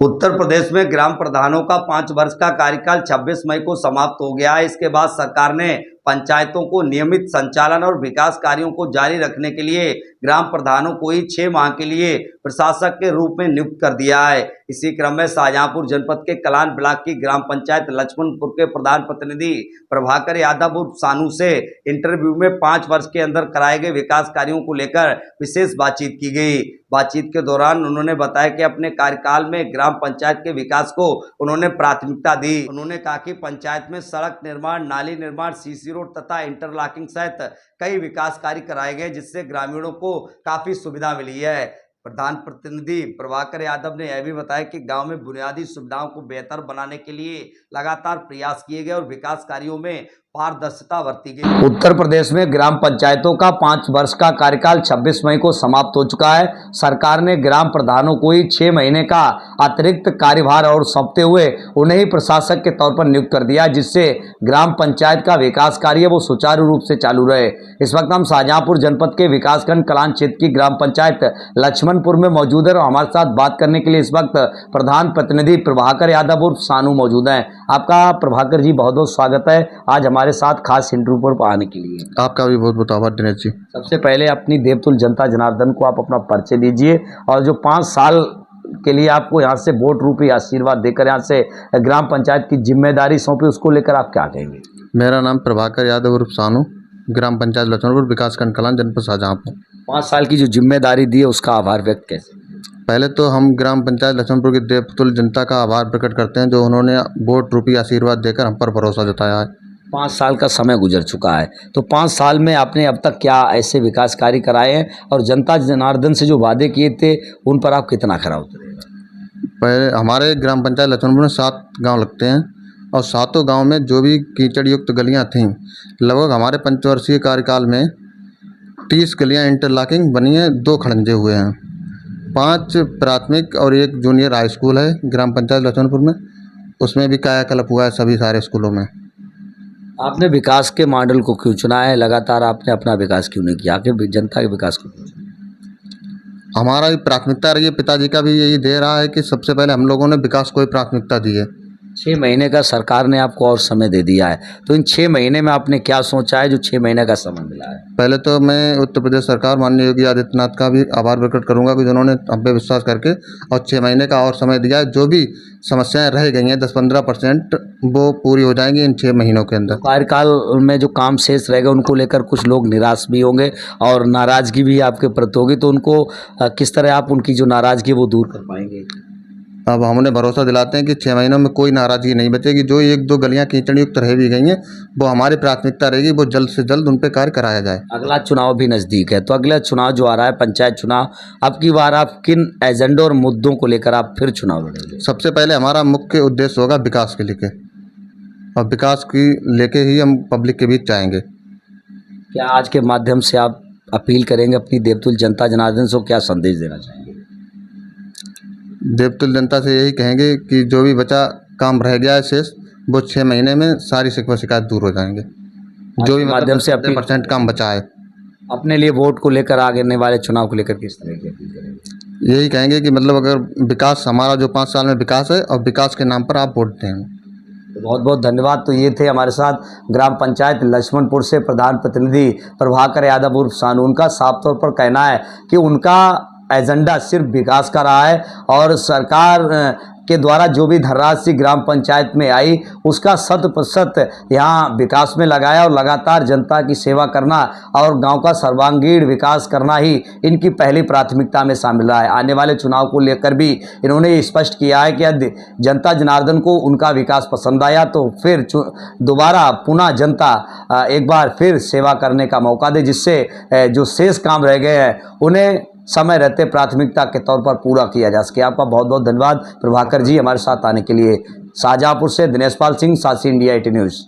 उत्तर प्रदेश में ग्राम प्रधानों का 5 वर्ष का कार्यकाल 26 मई को समाप्त हो गया है। इसके बाद सरकार ने पंचायतों को नियमित संचालन और विकास कार्यों को जारी रखने के लिए ग्राम प्रधानों को ही 6 माह के लिए प्रशासक के रूप में नियुक्त कर दिया है। इसी क्रम में शाहजहांपुर जनपद के कलान ब्लॉक की ग्राम पंचायत लक्ष्मणपुर के प्रधान प्रतिनिधि प्रभाकर यादव उर्फ सानू से इंटरव्यू में 5 वर्ष के अंदर कराए गए विकास कार्यों को लेकर विशेष बातचीत की गई। बातचीत के दौरान उन्होंने बताया कि अपने कार्यकाल में ग्राम पंचायत के विकास को उन्होंने प्राथमिकता दी। उन्होंने कहा कि पंचायत में सड़क निर्माण, नाली निर्माण, सीसी रोड तथा इंटरलॉकिंग सहित कई विकास कार्य कराए गए, जिससे ग्रामीणों को काफी सुविधा मिली है। प्रधान प्रतिनिधि प्रभाकर यादव ने यह भी बताया कि गांव में बुनियादी सुविधाओं को बेहतर बनाने के लिए लगातार प्रयास किए गए और विकास कार्यों में पारदर्शिता बरती गई। उत्तर प्रदेश में ग्राम पंचायतों का 5 वर्ष का कार्यकाल 26 मई को समाप्त हो चुका है। सरकार ने ग्राम प्रधानों को ही 6 महीने का अतिरिक्त कार्यभार और सौंपते हुए उन्हें ही प्रशासक के तौर पर नियुक्त कर दिया, जिससे ग्राम पंचायत का विकास कार्य वो सुचारू रूप से चालू रहे। इस वक्त हम शाहजहांपुर जनपद के विकासखंड कलान क्षेत्र की ग्राम पंचायत लक्ष्मणपुर में मौजूद है और हमारे साथ बात करने के लिए इस वक्त प्रधान प्रतिनिधि प्रभाकर यादव उर्फ सानू मौजूद हैं। आपका प्रभाकर जी बहुत बहुत स्वागत है आज हमारे साथ खास इंटरव्यू पर आने के लिए। आपका भी बहुत बहुत आभार दिनेश जी। सबसे पहले अपनी देवतुल्य जनता जनार्दन को आप अपना परिचय दीजिए और जो 5 साल के लिए आपको यहाँ से वोट रूपी आशीर्वाद देकर यहाँ से ग्राम पंचायत की जिम्मेदारी सौंपी, उसको लेकर आप क्या कहेंगे? मेरा नाम प्रभाकर यादव उर्फ सानू, ग्राम पंचायत लक्ष्मणपुर, विकासखंड कलान, जनपद शाहजहांपुर। 5 साल की जो जिम्मेदारी दी है उसका आभार व्यक्त कैसे? पहले तो हम ग्राम पंचायत लक्ष्मणपुर की देवतुल्य जनता का आभार प्रकट करते हैं, जो उन्होंने वोट रूपी आशीर्वाद देकर हम पर भरोसा जताया है। 5 साल का समय गुजर चुका है, तो 5 साल में आपने अब तक क्या ऐसे विकास कार्य कराए हैं और जनता जनार्दन से जो वादे किए थे उन पर आप कितना खरा उतरे? पहले हमारे ग्राम पंचायत लक्ष्मणपुर में 7 गांव लगते हैं और 7 गांव में जो भी कीचड़ युक्त गलियां थीं, लगभग हमारे 5 वर्षीय कार्यकाल में 30 गलियां इंटरलॉकिंग बनी हैं, 2 खड़ंजे हुए हैं, 5 प्राथमिक और 1 जूनियर हाई स्कूल है ग्राम पंचायत लक्ष्मणपुर में, उसमें भी कायाकल्प हुआ है सभी सारे स्कूलों में। आपने विकास के मॉडल को क्यों चुना है? लगातार आपने अपना विकास क्यों नहीं किया? आखिर जनता के विकास को क्यों चुना? हमारा भी प्राथमिकता रही है, पिताजी का भी यही दे रहा है कि सबसे पहले हम लोगों ने विकास को ही प्राथमिकता दी है। 6 महीने का सरकार ने आपको और समय दे दिया है, तो इन 6 महीने में आपने क्या सोचा है जो 6 महीने का समय मिला है? पहले तो मैं उत्तर प्रदेश सरकार माननीय योगी आदित्यनाथ का भी आभार प्रकट करूंगा कि जिन्होंने हम पे विश्वास करके और 6 महीने का और समय दिया है। जो भी समस्याएं रह गई हैं 10-15% वो पूरी हो जाएंगी इन 6 महीनों के अंदर। कार्यकाल में जो काम शेष रहेगा उनको लेकर कुछ लोग निराश भी होंगे और नाराजगी भी आपके प्रति होगी, तो उनको किस तरह आप उनकी जो नाराजगी वो दूर कर पाएंगे? अब हमने भरोसा दिलाते हैं कि 6 महीनों में कोई नाराजगी नहीं बचेगी। जो 1-2 गलियां कीचड़ युक्त रह भी गई हैं वो हमारी प्राथमिकता रहेगी, वो जल्द से जल्द उन पर कार्य कराया जाए। अगला चुनाव भी नज़दीक है, तो अगला चुनाव जो आ रहा है पंचायत चुनाव, अब की बार आप किन एजेंडों और मुद्दों को लेकर आप फिर चुनाव लड़ेंगे? सबसे पहले हमारा मुख्य उद्देश्य होगा विकास के लेके, और विकास की लेके ही हम पब्लिक के बीच जाएंगे। क्या आज के माध्यम से आप अपील करेंगे अपनी देवतुल्य जनता जनार्दन से, क्या संदेश देना चाहेंगे? देवतुल्य जनता से यही कहेंगे कि जो भी बचा काम रह गया है शेष, वो 6 महीने में सारी शिकवा शिकायत दूर हो जाएंगे। जो भी माध्यम से 10% काम बचा है, अपने लिए वोट को लेकर आने वाले चुनाव को लेकर किस तरह की अपील करेंगे? यही कहेंगे कि मतलब अगर विकास हमारा जो 5 साल में विकास है और विकास के नाम पर आप वोट दें। बहुत बहुत धन्यवाद। तो ये थे हमारे साथ ग्राम पंचायत लक्ष्मणपुर से प्रधान प्रतिनिधि प्रभाकर यादव उर्फ सानू। उनका साफ तौर पर कहना है कि उनका एजेंडा सिर्फ विकास का रहा है और सरकार के द्वारा जो भी धनराशि ग्राम पंचायत में आई उसका 100% यहाँ विकास में लगाया और लगातार जनता की सेवा करना और गांव का सर्वांगीण विकास करना ही इनकी पहली प्राथमिकता में शामिल रहा है। आने वाले चुनाव को लेकर भी इन्होंने स्पष्ट किया है कि यदि जनता जनार्दन को उनका विकास पसंद आया तो फिर दोबारा पुनः जनता एक बार फिर सेवा करने का मौका दे, जिससे जो शेष काम रह गए हैं उन्हें समय रहते प्राथमिकता के तौर पर पूरा किया जा सके। आपका बहुत बहुत धन्यवाद प्रभाकर जी हमारे साथ आने के लिए। शाहजहांपुर से दिनेश पाल सिंह, साक्षी इंडिया 18 न्यूज़।